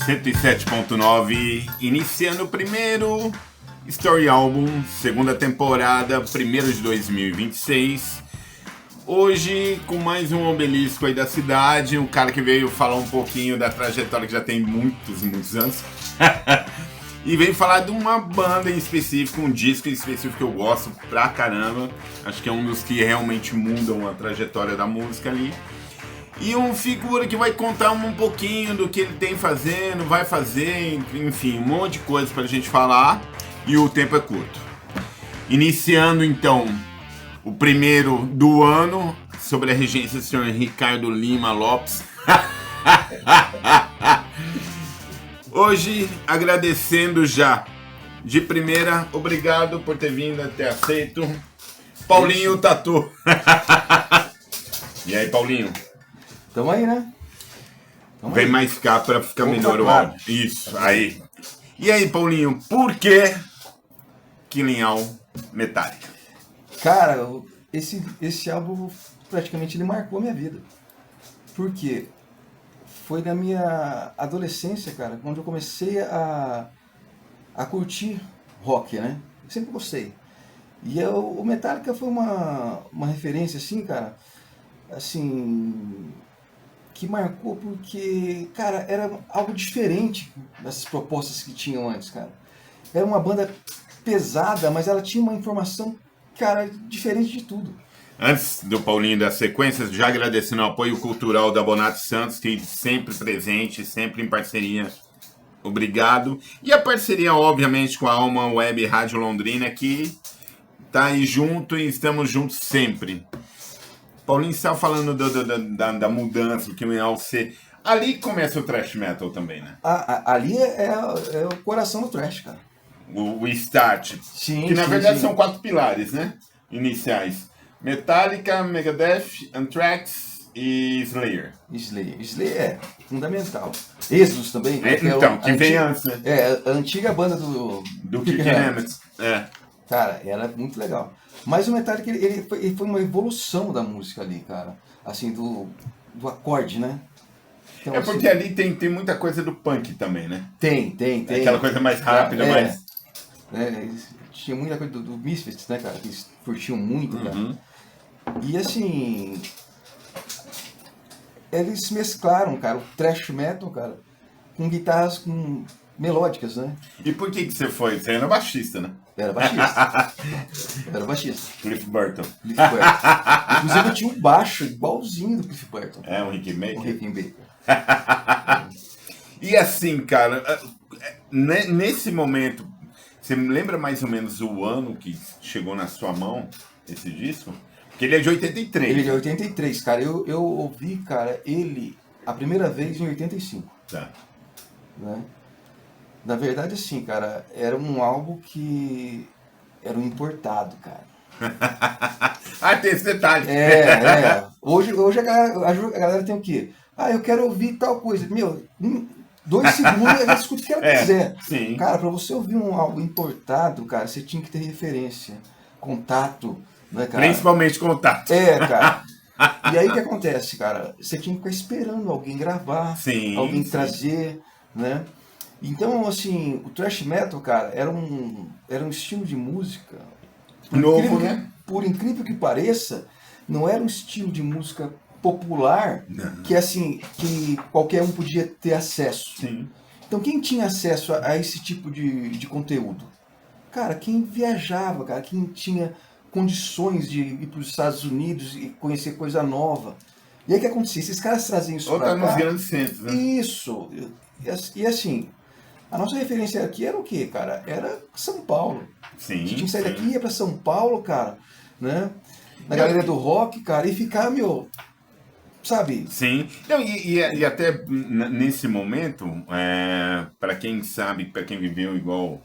107.9, iniciando o primeiro Story Album, segunda temporada, 1º de 2026. Hoje, com mais um obelisco aí da cidade, um cara que veio falar um pouquinho da trajetória que já tem muitos anos. E veio falar de uma banda em específico, um disco em específico que eu gosto pra caramba. Acho que é um dos que realmente mudam a trajetória da música ali. E um figura que vai contar um pouquinho do que ele tem fazendo, vai fazer, enfim, um monte de coisa pra gente falar. E o tempo é curto. Iniciando então o primeiro do ano, sobre a regência do senhor Ricardo Lima Lopes. Hoje, agradecendo já de primeira, obrigado por ter vindo, ter aceito. Paulinho Tatu. E aí, Paulinho? Tamo aí, né? Vem mais cá pra ficar melhor o áudio. Isso, aí. E aí, Paulinho, por que Killing All Metallica? Cara, esse álbum praticamente ele marcou a minha vida. Por quê? Foi na minha adolescência, cara, quando eu comecei a curtir rock, né? Eu sempre gostei. E o Metallica foi uma referência, assim, cara, assim, que marcou porque, cara, era algo diferente dessas propostas que tinham antes, cara. Era uma banda pesada, mas ela tinha uma informação, cara, diferente de tudo. Antes do Paulinho das sequências, já agradecendo o apoio cultural da Bonato Santos, que sempre presente, sempre em parceria. Obrigado. E a parceria, obviamente, com a Alma Web Rádio Londrina, que tá aí junto e estamos juntos sempre. Paulinho estava falando da mudança, do que ia ser. Ali começa o thrash metal também, né? Ali é o coração do thrash, cara. O start. Sim, que na verdade sim. São 4 pilares, né? Iniciais. Metallica, Megadeth, Anthrax e Slayer. Slayer é fundamental. Exodus também. Que vem antes, né? A antiga banda do Kirk Hammett. Cara, ela é muito legal. Mas o Metallica, ele foi uma evolução da música ali, cara. Assim, do acorde, né? Então, porque assim, ali tem muita coisa do punk também, né? Tem. Aquela coisa mais rápida, mais... Tinha muita coisa do Misfits, né, cara? Que eles curtiam muito, Uhum. cara. E assim... Eles mesclaram, cara, o thrash metal, cara, com guitarras melódicas, né? E por que você foi? Você era baixista, né? Era baixista. Cliff Burton. Inclusive eu tinha um baixo igualzinho do Cliff Burton. Um Rickenbacker. Um Rickenbacker. E assim, cara, nesse momento, você me lembra mais ou menos o ano que chegou na sua mão esse disco? Porque ele é de 83. Ele é de 83, cara. Eu ouvi, cara, ele a primeira vez em 85. Tá. Né? Na verdade, assim, cara, era um álbum que era um importado, cara. Tem esse detalhe. Hoje a galera tem o quê? Eu quero ouvir tal coisa. Meu, 2 segundos ela escuta o que ela quiser. Sim. Cara, pra você ouvir um álbum importado, cara, você tinha que ter referência, contato, né, cara? Principalmente contato. Cara. E aí o que acontece, cara? Você tinha que ficar esperando alguém gravar, alguém trazer, né? Então, assim, o thrash metal, cara, era um estilo de música novo, né? Por incrível que pareça, não era um estilo de música popular que, assim, que qualquer um podia ter acesso. Sim. Então, quem tinha acesso a esse tipo de conteúdo? Cara, quem viajava, cara, quem tinha condições de ir para os Estados Unidos e conhecer coisa nova. E aí o que acontecia? Esses caras traziam isso pra cá. Ou nos grandes centros, né? Isso. E assim, a nossa referência aqui era o quê, cara? Era São Paulo. Sim. Você tinha que sair daqui e ia pra São Paulo, cara, né? Na galeria do rock, cara, e ficar, sabe? Sim. Não, e até nesse momento, para quem sabe, para quem viveu igual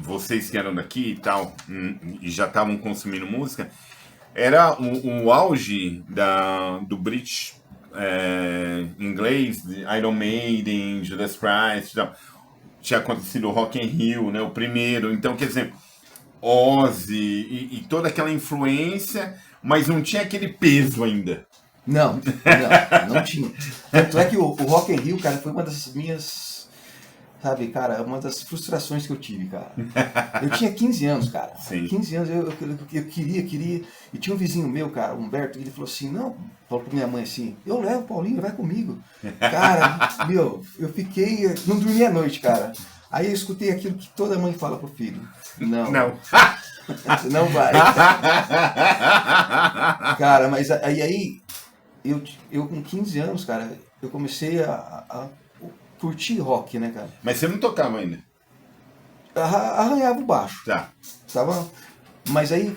vocês que eram daqui e tal, e já estavam consumindo música, era o auge do British inglês, Iron Maiden, Judas Priest, tal. Tinha acontecido o Rock in Rio, né, o primeiro. Então, quer dizer, Ozzy e toda aquela influência, mas não tinha aquele peso ainda. Não tinha. Tanto é que o Rock in Rio, cara, foi uma das minhas, sabe, cara, uma das frustrações que eu tive, cara. Eu tinha 15 anos, cara. Sim. 15 anos eu queria. E tinha um vizinho meu, cara, o Humberto, ele falou assim, não, falou pra minha mãe assim, eu levo o Paulinho, vai comigo. Cara, meu, eu fiquei, não dormi a noite, cara. Aí eu escutei aquilo que toda mãe fala pro filho. Não. Não vai. Cara, mas aí eu com 15 anos, cara, eu comecei a curtir rock, né, cara? Mas você não tocava ainda? Arranhava o baixo. Tá. Tava, mas aí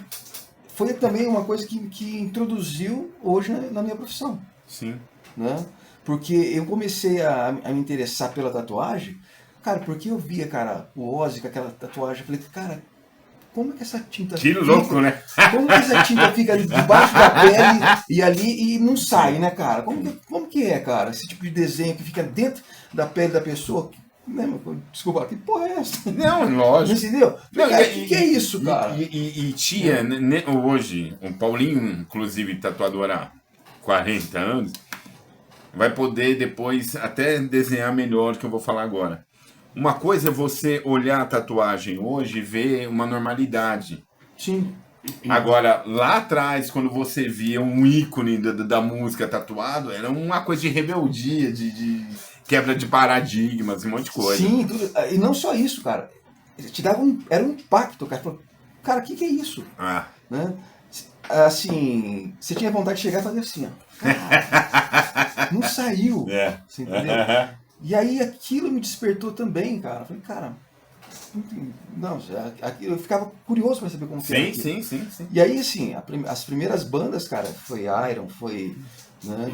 foi também uma coisa que introduziu hoje na minha profissão. Sim. Né? Porque eu comecei a me interessar pela tatuagem, cara, porque eu via, cara, o Ozzy com aquela tatuagem, eu falei, cara, como é que essa tinta Que louco, né? Como que essa tinta fica debaixo da pele e ali e não sai, né, cara? Como que é, cara? Esse tipo de desenho que fica dentro da pele da pessoa. Né, desculpa, que porra é essa? Não, lógico. Não entendeu? Não, cara, que é isso, cara? E tia, hoje, o Paulinho, inclusive tatuador há 40 anos, vai poder depois até desenhar melhor que eu vou falar agora. Uma coisa é você olhar a tatuagem hoje e ver uma normalidade. Sim. Agora, lá atrás, quando você via um ícone da música tatuado, era uma coisa de rebeldia, de quebra de paradigmas, um monte de coisa. Sim, tudo. E não só isso, cara. Te dava era um impacto, cara. Cara, o que é isso? Né? Assim, você tinha vontade de chegar e fazer assim, ó. Cara, não saiu. Você entendeu? E aí aquilo me despertou também, cara. Eu falei, cara, não, eu ficava curioso para saber como que era aquilo. Sim. E aí, assim, as primeiras bandas, cara, foi Iron, foi, né,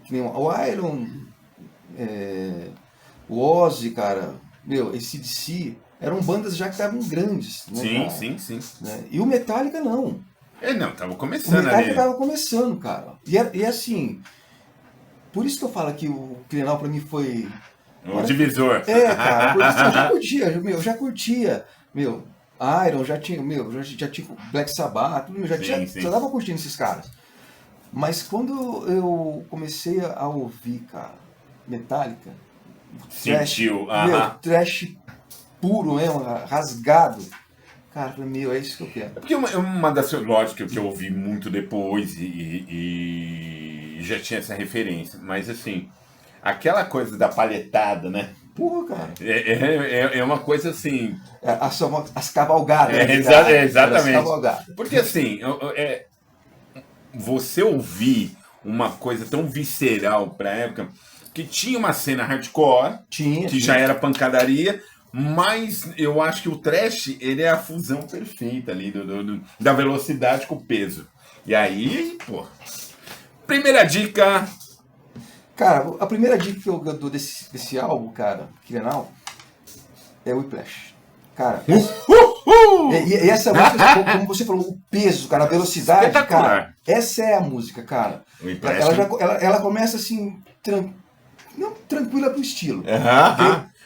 que nem o Iron, o Ozzy, cara, meu, AC/DC, eram bandas já que estavam grandes, né, Sim. Né? E o Metallica não. Tava O começando ali. Metallica tava começando, cara. E assim, por isso que eu falo que o Crenal pra mim foi... O divisor. Cara, porque assim, eu já curtia, meu, Iron, já tinha Black Sabbath, tudo, já tava curtindo esses caras. Mas quando eu comecei a ouvir, cara, Metallica, Sentiu, trash puro mesmo, rasgado, cara, eu falei, é isso que eu quero. Porque uma das lógicas que eu ouvi muito depois e já tinha essa referência, mas assim, aquela coisa da palhetada, né? Porra, cara. É uma coisa assim... As cavalgadas. Exatamente. As cavalgadas. Porque assim, você ouvir uma coisa tão visceral pra época, que tinha uma cena hardcore, que já era pancadaria, mas eu acho que o trash, ele é a fusão perfeita ali da velocidade com o peso. E aí, pô... Primeira dica... Cara, a primeira dica que eu dou desse álbum, cara, Crenal, é o Whiplash. Cara, e essa música, como você falou, o peso, cara, a velocidade, cara, essa é a música, cara. Ela começa assim, não tranquila pro estilo.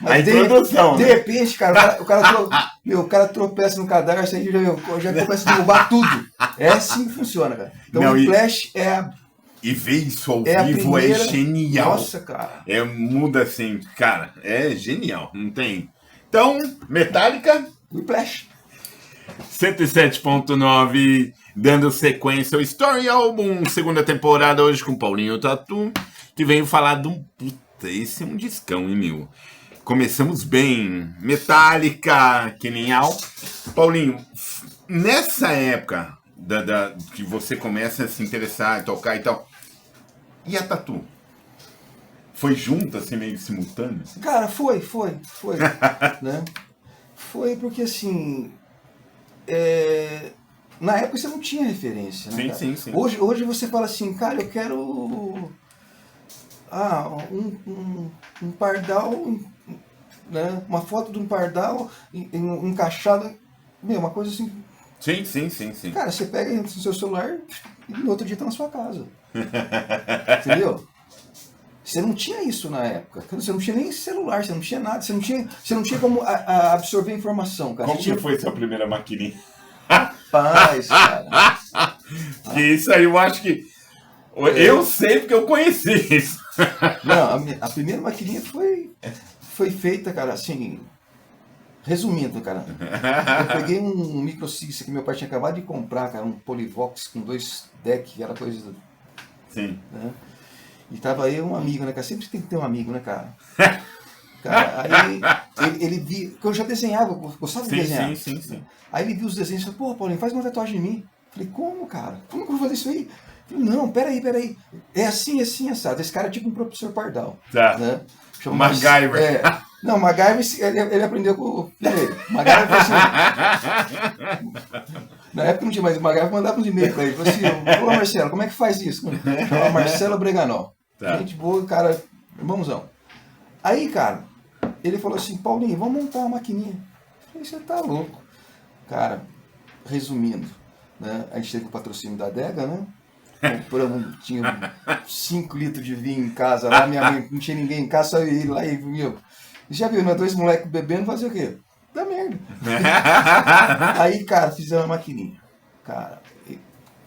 Mas de repente, cara, o cara tropeça no cadarço e já começa a derrubar tudo. É assim que funciona, cara. Então o Whiplash E ver isso ao vivo é genial. Nossa, cara. Muda assim, cara, é genial, não tem. Então, Metallica. Whiplash. 107.9, dando sequência ao Story Album, segunda temporada, hoje com Paulinho Tatu, que veio falar de um... Puta, esse é um discão, hein, meu? Começamos bem. Metallica, que nem Al. Paulinho, nessa época... que você começa a se interessar, tocar e tal. E a tatu? Foi junto, assim, meio simultâneo? Cara, foi. Né? Foi porque, assim... na época você não tinha referência, né, cara? Sim. Hoje você fala assim, cara, eu quero... um pardal... Né? Uma foto de um pardal encaixado... Uma coisa assim... Sim. Cara, você pega no seu celular e no outro dia tá na sua casa. Entendeu? Você não tinha isso na época. Você não tinha nem celular, você não tinha nada, você não tinha como absorver informação, cara. Como que foi sua primeira maquininha? Rapaz, cara. porque isso aí eu acho que... Eu sei porque eu conheci isso. Não, a primeira maquininha foi feita, cara, assim... Resumindo, cara, eu peguei um Micro Six que meu pai tinha acabado de comprar, cara, um Polivox com 2 decks, aquela coisa... Sim. Né? E tava aí um amigo, né, cara? Sempre tem que ter um amigo, né, cara? Cara, aí ele viu, porque eu já desenhava, gostava de desenhar. Sim. Aí ele viu os desenhos e falou, pô, Paulinho, faz uma tatuagem em mim. Falei, como, cara? Como que eu vou fazer isso aí? Falei, não, peraí. É assim, assado. Esse cara é tipo um professor Pardal. Tá. Né? Chama MacGyver. Não, MacGyver, ele aprendeu com o filho. MacGyver foi assim. Na época não tinha mais, o MacGyver mandava uns e-mails pra ele. Falou assim, ô Marcelo, como é que faz isso? Chama Marcelo Breganó. Tá. Gente boa, cara, irmãozão. Aí, cara, ele falou assim, Paulinho, vamos montar uma maquininha. Eu falei, você tá louco. Cara, resumindo, né, a gente teve o patrocínio da Adega, né? Compramos, tinha 5 litros de vinho em casa lá, minha mãe não tinha ninguém em casa, só eu ia lá e meu. Já viu, né? 2 moleques bebendo, fazer o quê? Dá merda. Aí, cara, fizemos uma maquininha. Cara,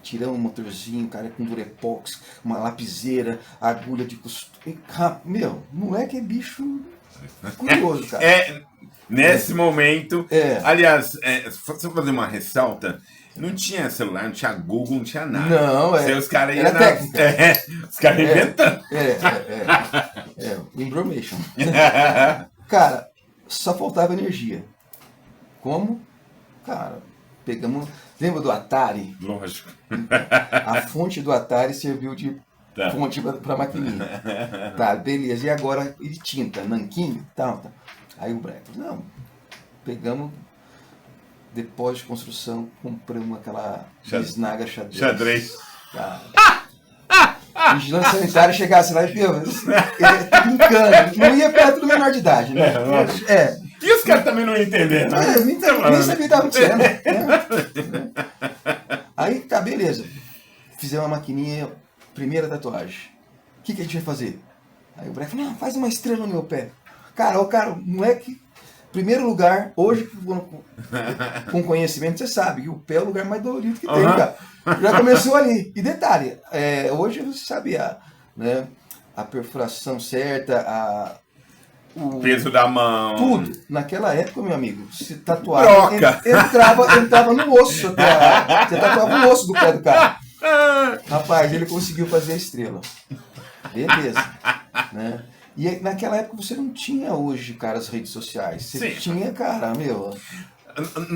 tiramos um motorzinho, cara, com durepox, uma lapiseira, agulha de costura. Meu, moleque é bicho curioso, cara. Nesse momento. Aliás, se eu fazer uma ressalta, não tinha celular, não tinha Google, não tinha nada. Não, os caras iam técnica. Os caras inventando. Information. Cara, só faltava energia. Como? Cara, pegamos. Lembra do Atari? Lógico. A fonte do Atari serviu de fonte para maquininha. Tá, beleza. E agora, e tinta, nanquim, tal. Aí o Breco, não, pegamos depósito de construção, compramos aquela bisnaga xadrez. Cara, vigilante sanitário chegasse lá e viu, ele tá brincando, não ia perto do menor de idade, né? E os caras também não entenderam, né? Nem sabia o que estava acontecendo. Né? Aí, tá, beleza. Fizemos uma maquininha, primeira tatuagem. O que a gente vai fazer? Aí o Breco falou, não, faz uma estrela no meu pé. Cara, moleque, primeiro lugar, hoje, com conhecimento, você sabe que o pé é o lugar mais dolorido que tem, cara. Já começou ali. E detalhe, hoje você sabe a perfuração certa, o peso da mão. Tudo. Naquela época, meu amigo, se tatuava, entrava no osso. Você tatuava o osso do pé do cara. Rapaz, ele conseguiu fazer a estrela. Beleza. Né? E naquela época você não tinha hoje, cara, as redes sociais. Você tinha, cara,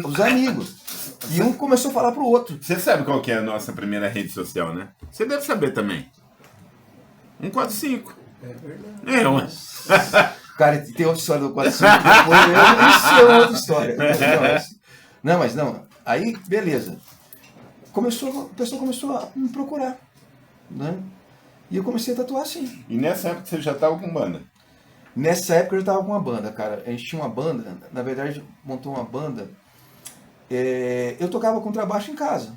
os amigos. E um começou a falar pro outro. Você sabe qual que é a nossa primeira rede social, né? Você deve saber também. 145. É verdade. Cara, tem outra história do 45. Isso é outra história. Não. Aí, beleza. O pessoal começou a me procurar. Né? E eu comecei a tatuar assim. E nessa época você já estava com banda? Nessa época eu já estava com uma banda, cara. A gente tinha uma banda, na verdade montou uma banda. Eu tocava contrabaixo em casa.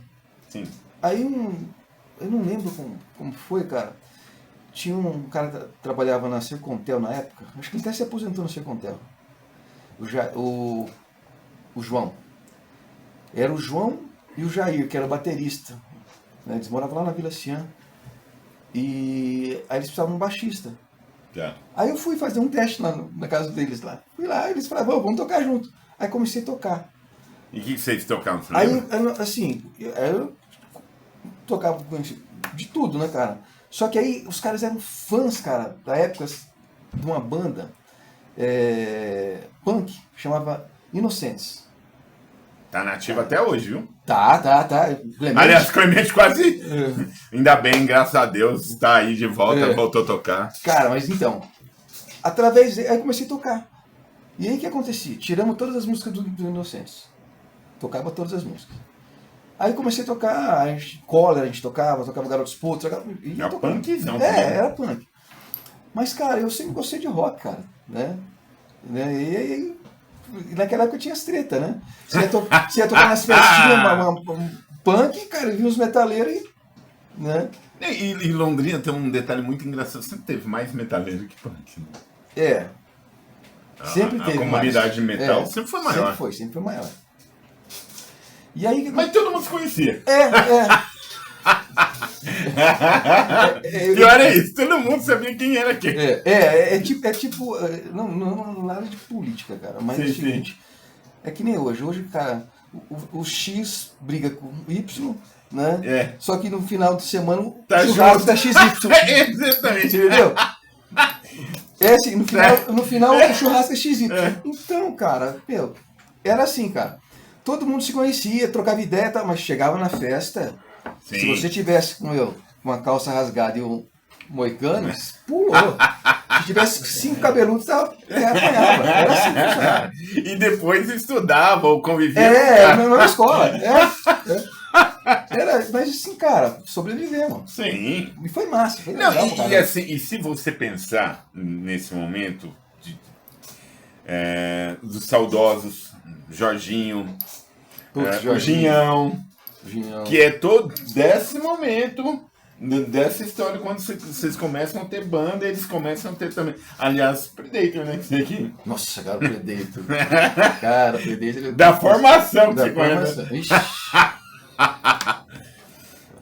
Sim. Aí eu não lembro como foi, cara. Tinha um cara que trabalhava na Sercontel na época. Acho que ele até se aposentou na Sercontel. O João. Era o João e o Jair, que era o baterista. Né? Eles moravam lá na Vila Cian. E aí eles precisavam de um baixista. Aí eu fui fazer um teste lá na casa deles lá. Fui lá, eles falaram, vamos tocar junto. Aí comecei a tocar. E o que vocês tocavam? Aí, assim, eu tocava de tudo, né, cara? Só que aí os caras eram fãs, cara, da época de uma banda punk, chamava Inocentes. Tá nativa até hoje, viu? Tá. Aliás, Clemente quase... Ainda bem, graças a Deus, tá aí de volta, voltou a tocar. Cara, mas então, aí comecei a tocar. E aí o que acontecia? Tiramos todas as músicas do Inocentes. Tocava todas as músicas. Aí comecei a tocar, Collor a gente tocava Garotos Putos. Era punkzão. Era punk. Mas, cara, eu sempre gostei de rock, cara. Né? E naquela época tinha as treta, né? Você ia tocar nas festinhas, um punk, cara, vinha os metaleiros e... Né? E Londrina tem um detalhe muito engraçado. Sempre teve mais metaleiro que punk. Né? Sempre teve. A comunidade de metal sempre foi maior. Sempre foi maior. E aí, mas todo mundo se conhecia. Pior é isso, todo mundo sabia quem era quem. Não nada de política, cara, mas Sim, é o seguinte, é que nem hoje. Hoje, cara, o X briga com o Y, né? É. Só que no final de semana o Tá churrasco junto. da XY. Exatamente. Entendeu? É assim, no final o churrasco é XY. Então, cara, era assim, cara. Todo mundo se conhecia, trocava ideia, tá? Mas chegava na festa, Sim. se você tivesse com uma calça rasgada e um moicano, pulou. Se tivesse 5 cabeludos, apanhava. Era assim que funcionava. E depois estudava ou convivia. Na mesma escola. Mas assim, cara, sobrevivemos. Sim. E foi massa, foi Não, legal, cara. e assim, e se você pensar nesse momento dos saudosos, Jorginho, Putz, o Ginhão, Ginhão. que é todo desse momento, dessa história, quando vocês começam a ter banda, eles começam a ter também. Aliás, Predator, né? Que aqui. Nossa, cara, o Predator. Cara, o Predator. Da formação que Da você formação. conhece. Ixi.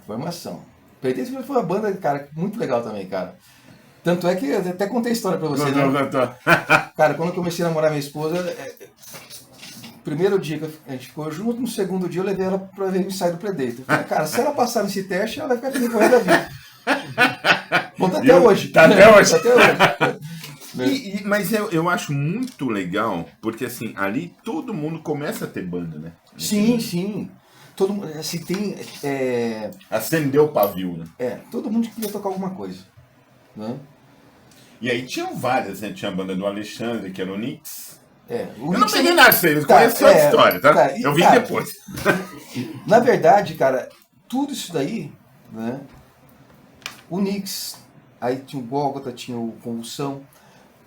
Formação. Predator foi uma banda, cara, muito legal também, cara. Tanto é que eu até contei a história pra você, né? Cara, quando eu comecei a namorar minha esposa, primeiro dia que a gente ficou junto, no segundo dia eu levei ela pra ver o ensaio do Predator. Falei, cara, se ela passar nesse teste, ela vai ficar comigo o resto da vida. Bom, tá até hoje. Tá até hoje. Tá até hoje. Mas eu acho muito legal, porque assim, ali todo mundo começa a ter banda, né? Sim, sim. Todo mundo, assim, tem... Acendeu o pavio, né? todo mundo queria tocar alguma coisa, né? E aí tinham várias, né? Tinha a banda do Alexandre, que era o Nix. Eu não peguei nada disso aí, eu conheço a história, tá? Eu vi depois. Na verdade, cara, tudo isso daí, né? O Nix, aí tinha o Gólgota, tinha o Convulsão,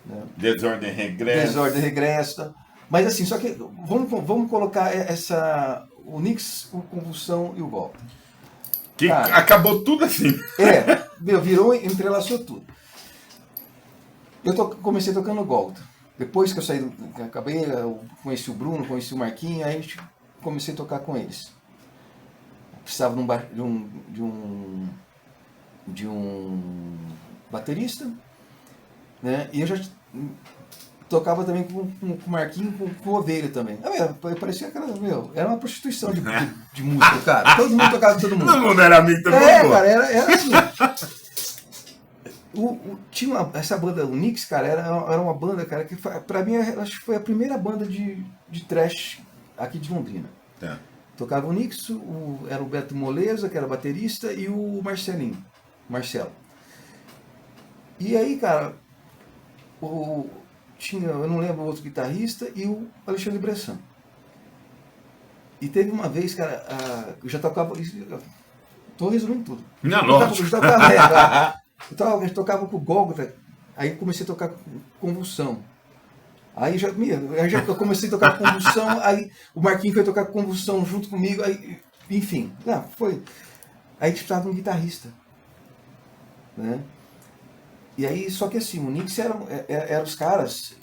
né? Desordem Regressa. Mas assim, só que vamos colocar o Nix, o Convulsão e o Gólgota. Que cara, acabou tudo assim. Virou, entrelaçou tudo. Eu comecei tocando Gólgota. Depois que eu saí, eu conheci o Bruno, conheci o Marquinhos, aí a gente comecei a tocar com eles. Precisava de um baterista, né? E eu já tocava também com o Marquinhos, com o Ovelha também. Parecia aquela, era uma prostituição de música, cara. Todo mundo tocava com todo mundo. Todo mundo era amigo, todo mundo. Cara, era assim. Tinha essa banda, o Nix, cara, era uma banda, cara, que pra mim, acho que foi a primeira banda de thrash aqui de Londrina. Tá. Tocava o Nix, era o Beto Moleza, que era baterista, e o Marcelo. E aí, cara, eu não lembro o outro guitarrista, e o Alexandre Bressan. E teve uma vez, cara, eu já tocava, tô resumindo tudo. Não, lógico. Eu tocava com o Gólgota, aí comecei a tocar com Convulsão. Aí eu comecei a tocar com Convulsão, aí o Marquinhos foi tocar com Convulsão junto comigo, aí, enfim, foi. Aí a gente precisava de um guitarrista, né? E aí, só que assim, o Nix era os caras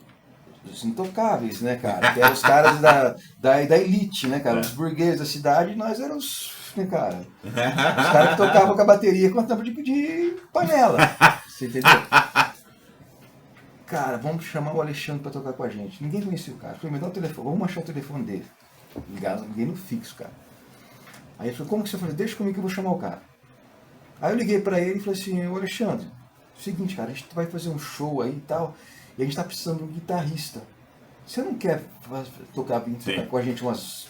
os intocáveis, né, cara? Que eram os caras da elite, né, cara? Os burgueses da cidade, nós éramos, né, cara? Os caras que tocavam com a bateria com a tampa de panela. Você entendeu? Cara, vamos chamar o Alexandre pra tocar com a gente. Ninguém conhecia o cara. Eu falei, me dá o telefone, vamos achar o telefone dele. Liguei no fixo, cara. Aí ele falou, como que você faz? Deixa comigo que eu vou chamar o cara. Aí eu liguei pra ele e falei assim, ô Alexandre, seguinte, cara, a gente vai fazer um show aí e tal, e a gente tá precisando de um guitarrista. Você não quer tocar com a gente uns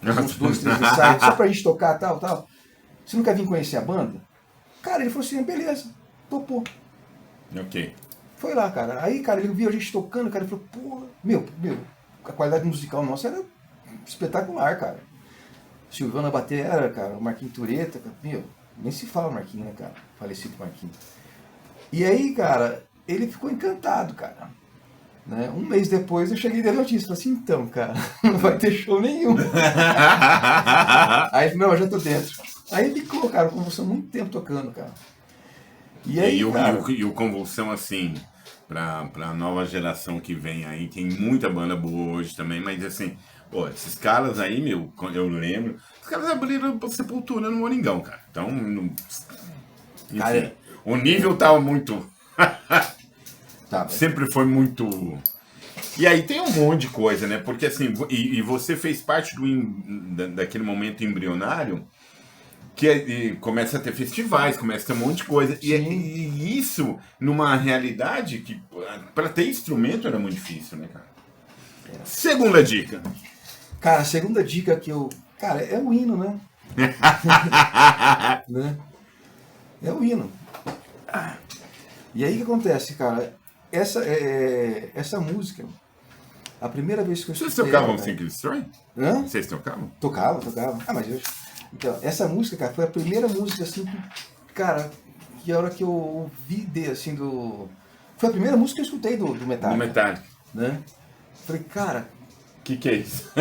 2, 3 ensaios, só pra gente tocar tal? Você não quer vir conhecer a banda? Cara, ele falou assim, beleza, topou. Ok. Foi lá, cara. Aí, cara, ele viu a gente tocando, cara, ele falou, pô, meu, a qualidade musical nossa era espetacular, cara. Silvana Batera, cara, o Marquinhos Tureta, meu, nem se fala Marquinhos, né, cara? Falecido Marquinhos. E aí, cara, ele ficou encantado, cara. Né? Um mês depois eu cheguei e dei notícia. Falei assim, então, cara, não vai ter show nenhum. Aí, não, eu já tô dentro. Aí ficou, cara, com você muito tempo tocando, cara. E aí, o Convulsão, assim, pra nova geração que vem aí, tem muita banda boa hoje também, mas assim, Pô, esses caras aí, meu, quando eu lembro, os caras abriram Sepultura no Moringão, cara. Então, enfim, Cara, o nível tava muito. tá, Sempre foi muito. E aí tem um monte de coisa, né? Porque assim, e você fez parte daquele momento embrionário que começa a ter festivais, começa a ter um monte de coisa. sim. E isso, numa realidade que para ter instrumento era muito difícil, né, cara? Segunda dica. Cara, a segunda dica que eu. Cara, é o hino, né? Né? É o hino. E aí o que acontece, cara? Essa música, a primeira vez que eu Vocês escutei. tocavam ela, Sink Destroy? Hã? Vocês tocavam? Tocava. Ah, mas eu. Então, essa música, cara, foi a primeira música assim que, cara, que a hora que eu ouvi assim do. Foi a primeira música que eu escutei do No Metallica. Metallica. Né? Falei, cara, Que é isso?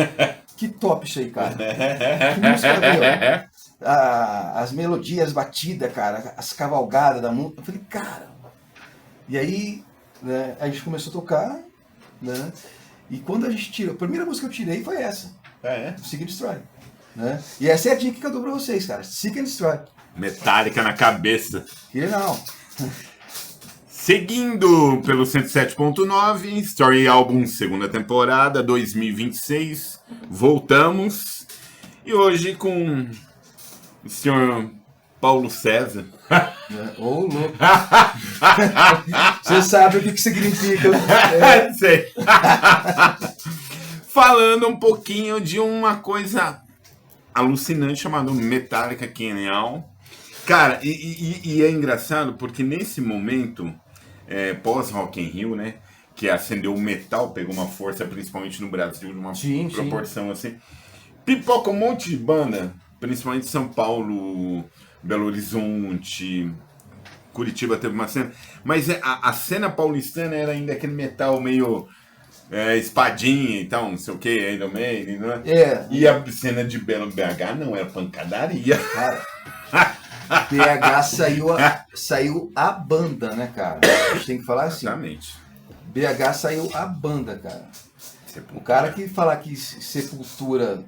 que top isso aí, cara. Que música, meu. As melodias batidas, cara, as cavalgadas da música. Eu falei, cara. E aí, né, a gente começou a tocar, né? E quando a gente tirou, a primeira música que eu tirei foi essa, É. Seek and Destroy. Né? E essa é a dica que eu dou pra vocês, cara. Seek and Destroy. Metallica na cabeça. Que não. Seguindo pelo 107.9, Story Album, segunda temporada, 2026. Voltamos. E hoje com o senhor Paulo César. Ô, louco. Você sabe o que significa. Sei. Falando um pouquinho de uma coisa alucinante chamada Metallica Kenyan. Cara, e é engraçado porque nesse momento, pós Rock in Rio, né, que acendeu o metal, pegou uma força principalmente no Brasil, de uma proporção assim, pipoca um monte de banda, principalmente São Paulo, Belo Horizonte, Curitiba teve uma cena, mas a cena paulistana era ainda aquele metal meio espadinha e tal, não sei o que, Iron Maiden, né? E a cena de Belo BH não, era pancadaria. Cara, BH saiu a banda, né, cara? A gente tem que falar assim. Exatamente. BH saiu a banda, cara. O cara que falar que Sepultura.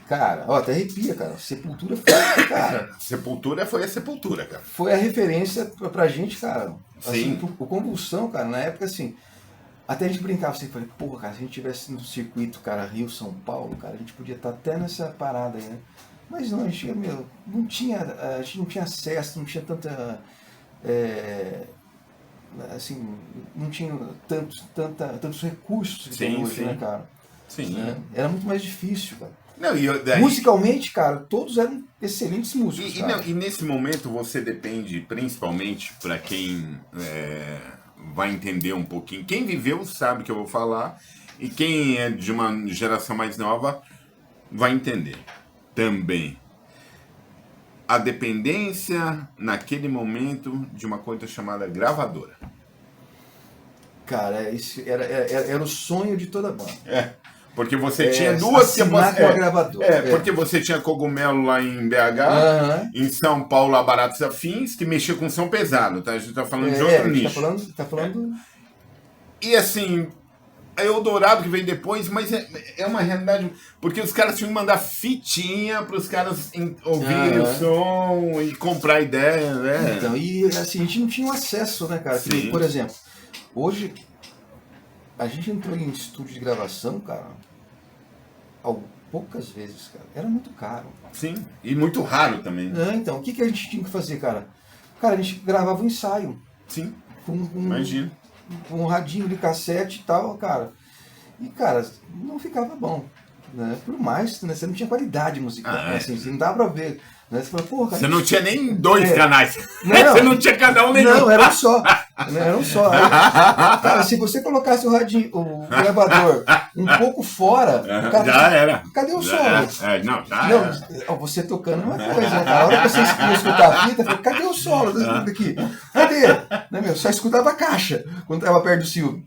Cara, ó, até arrepia, cara. Sepultura foi, cara. Sepultura foi a Sepultura, cara. Foi a referência pra gente, cara. Assim, Sim. o Convulsão, cara, na época, assim. Até a gente brincava assim, falei, porra, cara, se a gente tivesse no circuito, cara, Rio, São Paulo, cara, a gente podia estar até nessa parada aí, né? Mas não, a gente não tinha acesso, não tinha tanta. Assim, não tinha tantos recursos que tem hoje, né, cara? Sim. Né? Era muito mais difícil, cara. Não, musicalmente, cara, todos eram excelentes músicos. E nesse momento você depende, principalmente para quem vai entender um pouquinho. Quem viveu sabe o que eu vou falar, e quem é de uma geração mais nova vai entender também. A dependência, naquele momento, de uma coisa chamada gravadora. Cara, isso era o sonho de toda banda. Porque você tinha duas com a gravadora. Porque você tinha Cogumelo lá em BH, em São Paulo a Baratos Afins, que mexia com som pesado, tá? A gente tá falando de outro nicho. Tá falando... E assim, é Eldorado que veio depois, mas é uma realidade, porque os caras tinham que mandar fitinha para os caras ouvirem o som e comprar ideia, né? Então, e assim, a gente não tinha acesso, né, cara? Sim. Por exemplo, hoje a gente entrou em estúdio de gravação, cara, poucas vezes, cara. Era muito caro. Sim, e muito raro também. Então, o que a gente tinha que fazer, cara? Cara, a gente gravava um ensaio. Sim, imagina. Com um radinho de cassete e tal, cara. E, cara, não ficava bom. Né? Por mais, né? Você não tinha qualidade musical. Né? Assim, você não dava pra ver. Né? Você fala, porra, cara, você não tinha nem dois canais. Não, você não tinha canal nenhum. Não, era um só. Era um só. Aí, cara, se você colocasse o gravador um pouco fora, cara, já era. Cadê o som? Não, você tocando uma coisa, né? A hora que você ia escutar a fita, falei, cadê o solo daqui? Cadê? Né, só escutava a caixa quando estava perto do Silvio.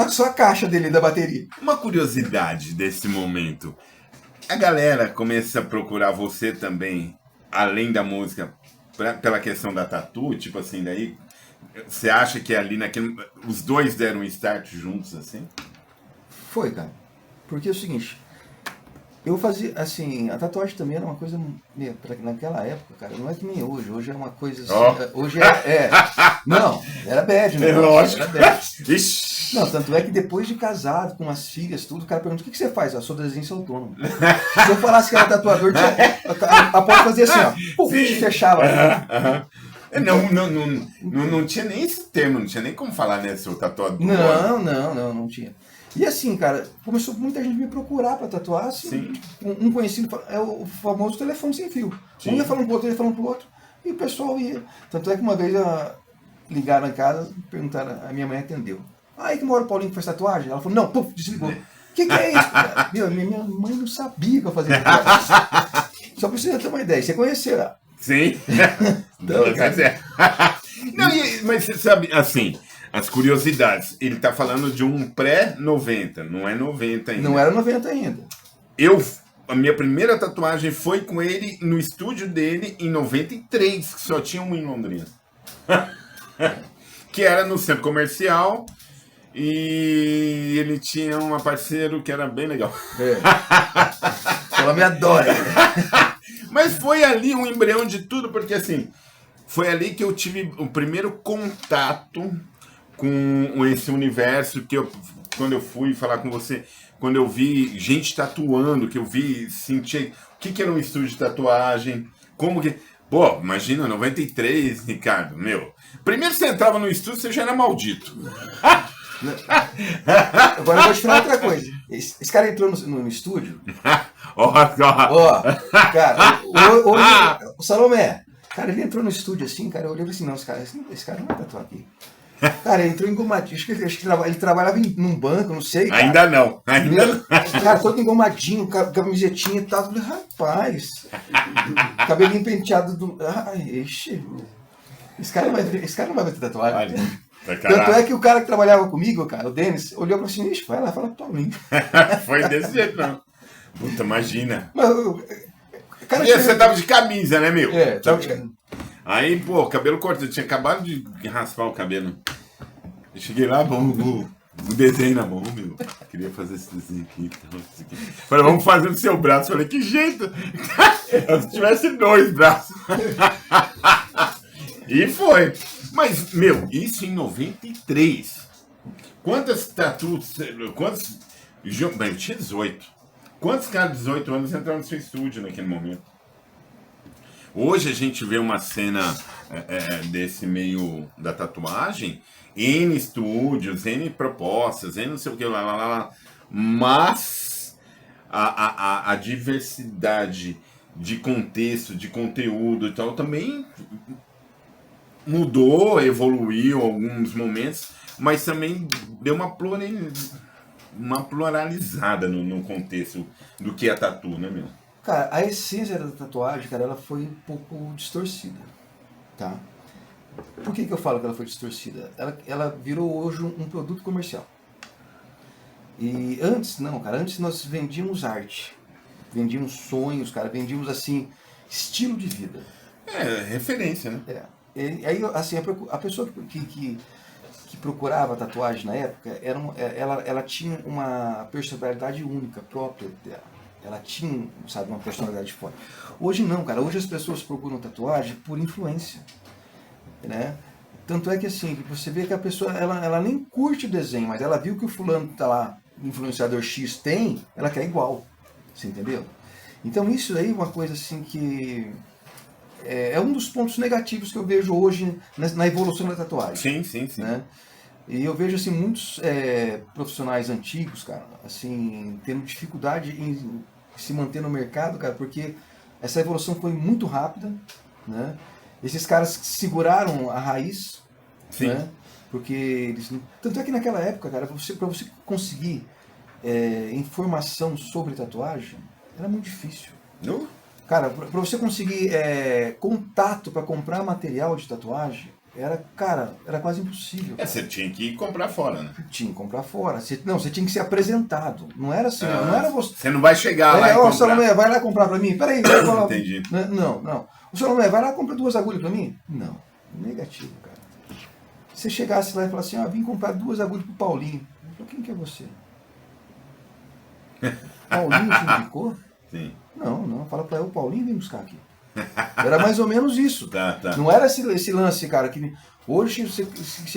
Só a caixa dele da bateria. Uma curiosidade desse momento. A galera começa a procurar você também, além da música, pela questão da tatu, tipo assim, daí você acha que ali naquele. Os dois deram um start juntos, assim? Foi, cara. Porque é o seguinte, Eu fazia, assim, a tatuagem também era uma coisa, naquela época, cara, não é que nem hoje. Hoje é uma coisa assim, Ó. hoje não, era bad, né? É lógico. Era bad. Ixi. Não, tanto é que depois de casado, com as filhas, tudo, o cara pergunta, o que você faz? Eu sou desenhista autônomo. Se eu falasse que era tatuador, a porta fazia assim, ó, pum, fechava. Aham. Não tinha nem esse termo, não tinha nem como falar, né, seu tatuador. Não tinha. E assim, cara, começou muita gente me procurar pra tatuar, assim, Sim. um conhecido, é o famoso telefone sem fio. Sim. Um ia falando pro outro, ia falando pro outro, e o pessoal ia. Tanto é que uma vez ligaram em casa, perguntaram, a minha mãe atendeu. Aí que mora o Paulinho que faz tatuagem? Ela falou, não, puf, desligou. O que é isso, cara? Minha mãe não sabia que eu fazia tatuagem. Só pra você ter uma ideia, você conhecerá. Sim. Então, cara, Não, mas você sabe, assim, as curiosidades. Ele tá falando de um pré-90, não é 90 ainda. não era 90 ainda. A minha primeira tatuagem foi com ele no estúdio dele em 93, que só tinha um em Londrina. Que era no centro comercial. E ele tinha um parceiro que era bem legal. Ela me adora. Mas foi ali um embrião de tudo, porque assim, foi ali que eu tive o primeiro contato com esse universo, quando eu fui falar com você, quando eu vi gente tatuando, que eu vi, senti o que era um estúdio de tatuagem, como que... Pô, imagina, 93, Ricardo, meu. Primeiro você entrava no estúdio, você já era maldito. Agora eu vou te falar outra coisa. Esse cara entrou no estúdio. Ó, Cara, hoje, o Salomé, cara, ele entrou no estúdio assim, cara, eu olhei e falei assim, não, esse cara não vai tatuar aqui. Cara, ele entrou engomadinho, acho que ele trabalhava num banco, não sei, cara. Ainda não. Cara, todo engomadinho, camisetinha e tal. Eu falei, rapaz, cabelinho penteado do... Ai, ixi, esse cara não vai ter tatuagem. Tanto é que o cara que trabalhava comigo, cara, o Denis, olhou pra assim, ixi, vai lá, fala pro Paulinho. Foi desse jeito, não. Puta, imagina. Mas, cara, você tava de camisa, né, meu? Tava de camisa. Aí, pô, cabelo corto, eu tinha acabado de raspar o cabelo. Eu cheguei lá, o desenho na mão, meu. Queria fazer esse desenho aqui. Falei, vamos fazer no seu braço. Falei, que jeito? Se tivesse 2 braços. E foi. Mas, meu, isso em 93. Quantas tatuas... Bem, eu tinha 18. Quantos caras de 18 anos entraram no seu estúdio naquele momento? Hoje a gente vê uma cena desse meio da tatuagem, N estúdios, N propostas, N não sei o que, lá. Mas a diversidade de contexto, de conteúdo e tal, também mudou, evoluiu em alguns momentos, mas também deu uma pluralizada no contexto do que é tatu, né, meu? Cara, a essência da tatuagem, cara, ela foi um pouco distorcida, tá? Por que eu falo que ela foi distorcida? Ela virou hoje um produto comercial. E antes, não, cara, antes nós vendíamos arte, vendíamos sonhos, cara, vendíamos, assim, estilo de vida. Referência, né? E aí, assim, a pessoa que procurava tatuagem na época, ela tinha uma personalidade única, própria dela. Ela tinha, sabe, uma personalidade forte. Hoje não, cara. Hoje as pessoas procuram tatuagem por influência, né? Tanto é que assim, você vê que a pessoa, ela nem curte o desenho, mas ela viu que o fulano tá lá, influenciador X tem, ela quer igual. Você entendeu? Então isso aí é uma coisa assim que é um dos pontos negativos que eu vejo hoje na evolução da tatuagem. Sim. Né? E eu vejo assim muitos profissionais antigos, cara, assim, tendo dificuldade em se manter no mercado, cara, porque essa evolução foi muito rápida, né? Esses caras seguraram a raiz, Sim. Né? Porque eles... Tanto é que naquela época, cara, para você conseguir informação sobre tatuagem, era muito difícil. Cara, para você conseguir contato para comprar material de tatuagem, era quase impossível. Você tinha que comprar fora, né? Tinha que comprar fora. Você tinha que ser apresentado. Não era assim, não era você. Você não vai chegar lá e comprar. Salomé, vai lá comprar pra mim. Peraí, vai falar. Entendi. Não. O Salomé, vai lá comprar 2 agulhas pra mim? Não. Negativo, cara. Se você chegasse lá e falasse assim, vim comprar 2 agulhas pro Paulinho. Eu falei, quem que é você? Paulinho te indicou? Sim. Não, fala pra ele, o Paulinho vem buscar aqui. Era mais ou menos isso. Tá. Não era esse lance, cara, que hoje você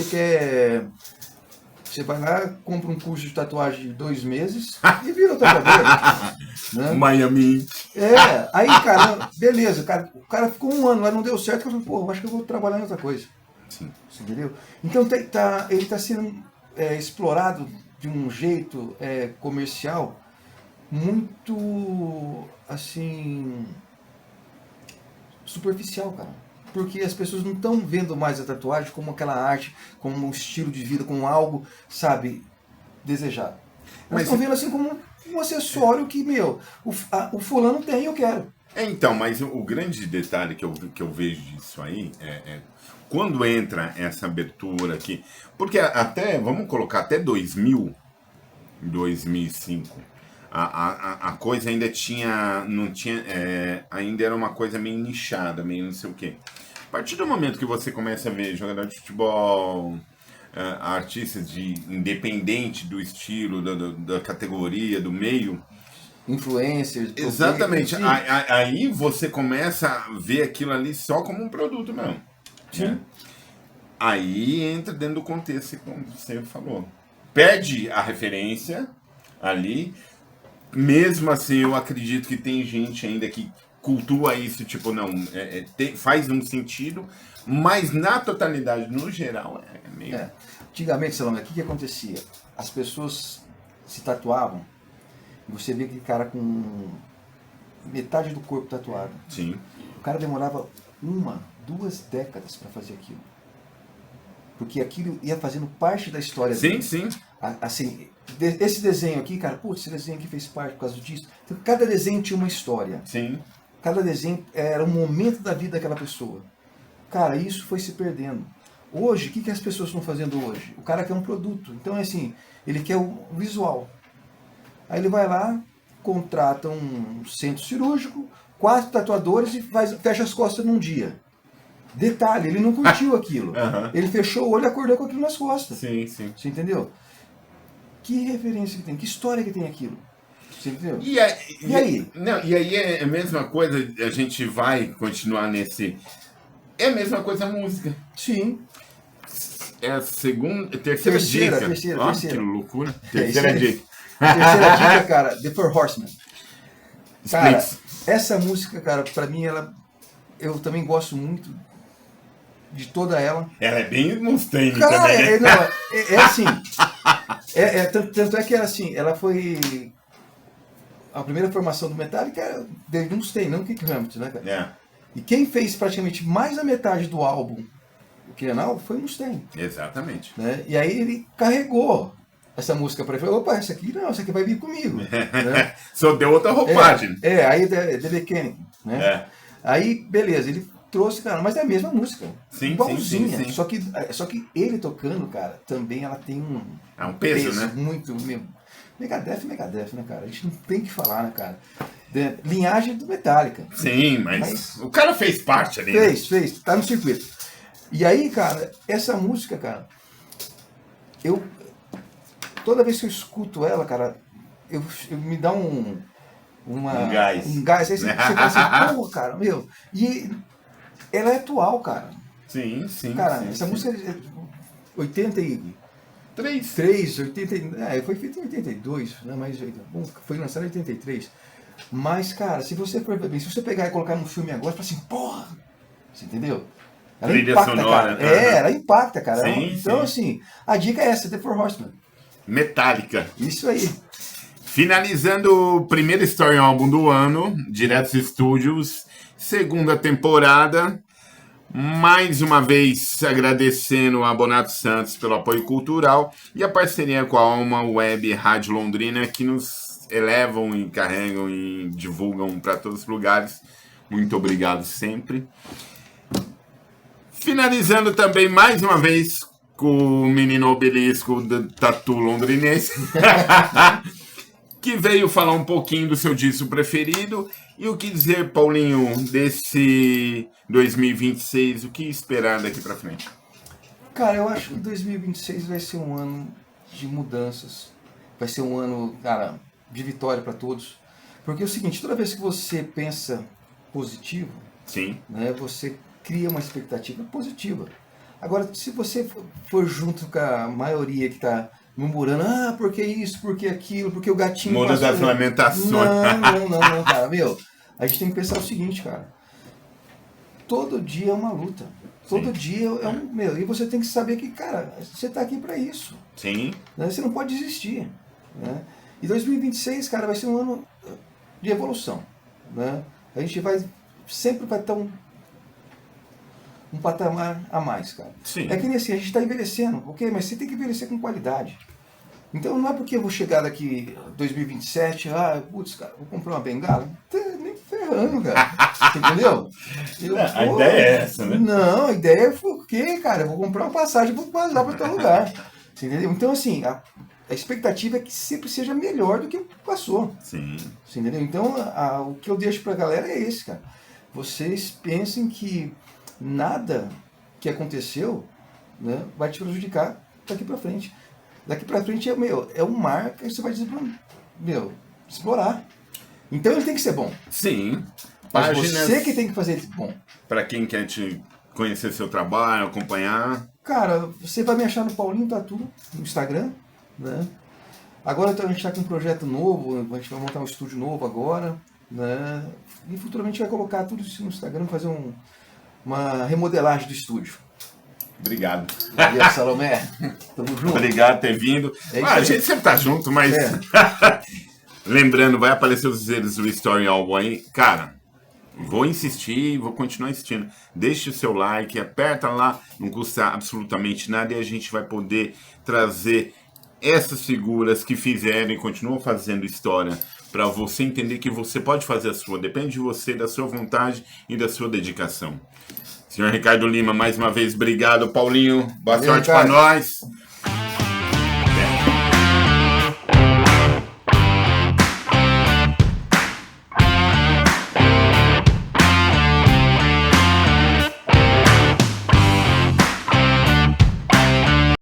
quer. Você vai lá, compra um curso de tatuagem de 2 meses e vira tatuador. Né? Miami. Aí, cara, beleza, o cara ficou 1 ano lá, não deu certo, eu falei, pô, acho que eu vou trabalhar em outra coisa. Sim. Você entendeu? Então ele está sendo explorado de um jeito comercial muito, assim, superficial, cara. Porque as pessoas não estão vendo mais a tatuagem como aquela arte, como um estilo de vida, como algo, sabe, desejado. Elas estão vendo assim como um acessório que, o fulano tem e eu quero. Então, mas o grande detalhe que eu vejo disso aí é quando entra essa abertura aqui, porque até, vamos colocar, até 2005, a coisa ainda não tinha, ainda era uma coisa meio nichada, meio não sei o quê. A partir do momento que você começa a ver jogador de futebol, artistas independente do estilo, da categoria, do meio, influencers. exatamente. Aí você começa a ver aquilo ali só como um produto mesmo. Sim. Né? Aí entra dentro do contexto, como você falou. Perde a referência ali. Mesmo assim, eu acredito que tem gente ainda que cultua isso, tipo, não, faz um sentido, mas na totalidade, no geral, é meio... Antigamente, Salomé, o que acontecia? As pessoas se tatuavam e você via aquele cara com metade do corpo tatuado. Sim. O cara demorava 1, 2 décadas para fazer aquilo. Porque aquilo ia fazendo parte da história dele. Sim. Assim, esse desenho aqui, cara, putz, esse desenho aqui fez parte por causa disso. Então, cada desenho tinha uma história. Sim. Cada desenho era um momento da vida daquela pessoa. Cara, isso foi se perdendo. Hoje, o que as pessoas estão fazendo hoje? O cara quer um produto. Então, é assim, ele quer o visual. Aí ele vai lá, contrata um centro cirúrgico, 4 tatuadores e fecha as costas num dia. Detalhe, ele não curtiu aquilo. Ele fechou o olho e acordou com aquilo nas costas. Sim. Você entendeu? Que referência que tem? Que história que tem aquilo? Você entendeu? E aí? Não, e aí é a mesma coisa, a gente vai continuar nesse... É a mesma coisa a música. Sim. É a terceira dica. Terceira. Que loucura. Terceira dica. Terceira dica, cara, The Four Horsemen. Cara, Splits. essa música, cara, pra mim, eu também gosto muito de toda ela. Ela é bem Mustaine Cara, também. é assim. Tanto é que ela foi... A primeira formação do Metallica era Dave Mustaine, não Kirk Hammett, né, cara? E quem fez praticamente mais da metade do álbum, o Kiranal, foi o Mustaine. Exatamente. Né? E aí ele carregou essa música para ele. Falou, opa, essa aqui vai vir comigo. Né? Só deu outra roupagem. Aí The Mechanic, né? Aí, beleza, ele trouxe, cara, mas é a mesma música. Sim, igualzinha. sim. Só que ele tocando, cara, também ela tem um peso, né? Muito. Megadeth, né, cara? A gente não tem que falar, né, cara? Linhagem do Metallica. Sim, mas o cara fez parte ali. Fez, tá no circuito. E aí, cara, essa música, cara, toda vez que eu escuto ela, cara, eu me dá um gás. Aí você fala assim, porra, cara, e ela é atual, cara. Sim. Cara, essa música é 83, 80, foi feita em 82, né? Mas foi lançada em 83. Mas, cara, se você pegar e colocar num filme agora, você fala assim, porra! Você entendeu? Ela trilha impacta, sonora. cara. Ela impacta, cara. Sim, então, assim, a dica é essa, The Four Horsemen. Metallica. Isso aí. Finalizando o primeiro Story Album do ano, Diretos Studios, segunda temporada. Mais uma vez agradecendo a Bonato Santos pelo apoio cultural e a parceria com a Alma Web Rádio Londrina, que nos elevam e carregam e divulgam para todos os lugares. Muito obrigado sempre. Finalizando também mais uma vez com o menino obelisco do Tatu Londrinense, que veio falar um pouquinho do seu disco preferido. E o que dizer, Paulinho, desse 2026? O que esperar daqui pra frente? Cara, eu acho que 2026 vai ser um ano de mudanças. Vai ser um ano, cara, de vitória para todos. Porque é o seguinte, toda vez que você pensa positivo, Sim. né, você cria uma expectativa positiva. Agora, se você for junto com a maioria que está murmurando, porque isso, porque aquilo, porque o gatinho... Mundo das lamentações. Não, cara, meu, a gente tem que pensar o seguinte, cara, todo dia é uma luta, todo dia é um... Meu, e você tem que saber que, cara, você está aqui para isso. Sim. Né, você não pode desistir, né? E 2026, cara, vai ser um ano de evolução, né? A gente sempre vai ter um patamar a mais, cara. Sim. É que nem assim, a gente está envelhecendo, ok? Mas você tem que envelhecer com qualidade. Então não é porque eu vou chegar daqui 2027, putz, cara, vou comprar uma bengala. Nem ferrando, cara. Entendeu? A ideia é essa, né? Não, a ideia é o quê, cara? Eu vou comprar uma passagem e vou passar para outro lugar. Você entendeu? Então, assim, a expectativa é que sempre seja melhor do que passou. Sim. Você entendeu? Então, o que eu deixo pra galera é esse, cara. Vocês pensem que nada que aconteceu, né, vai te prejudicar daqui pra frente. Daqui pra frente é um mar que você vai explorar. Então ele tem que ser bom. Sim. Mas você que tem que fazer ele bom. Para quem quer te conhecer seu trabalho, acompanhar. Cara, você vai me achar no Paulinho Tatu, no Instagram, né? Agora a gente está com um projeto novo, a gente vai montar um estúdio novo agora, né? E futuramente vai colocar tudo isso no Instagram, fazer uma remodelagem do estúdio. Obrigado. Valeu, Salomé. Tamo junto. Obrigado por ter vindo. A gente sempre tá junto, mas... Lembrando, vai aparecer os dizeres do Story Album aí. Cara, vou insistir, vou continuar insistindo. Deixe o seu like, aperta lá, não custa absolutamente nada e a gente vai poder trazer essas figuras que fizeram e continuam fazendo história para você entender que você pode fazer a sua. Depende de você, da sua vontade e da sua dedicação. Senhor Ricardo Lima, mais uma vez, obrigado. Paulinho, boa sorte para nós.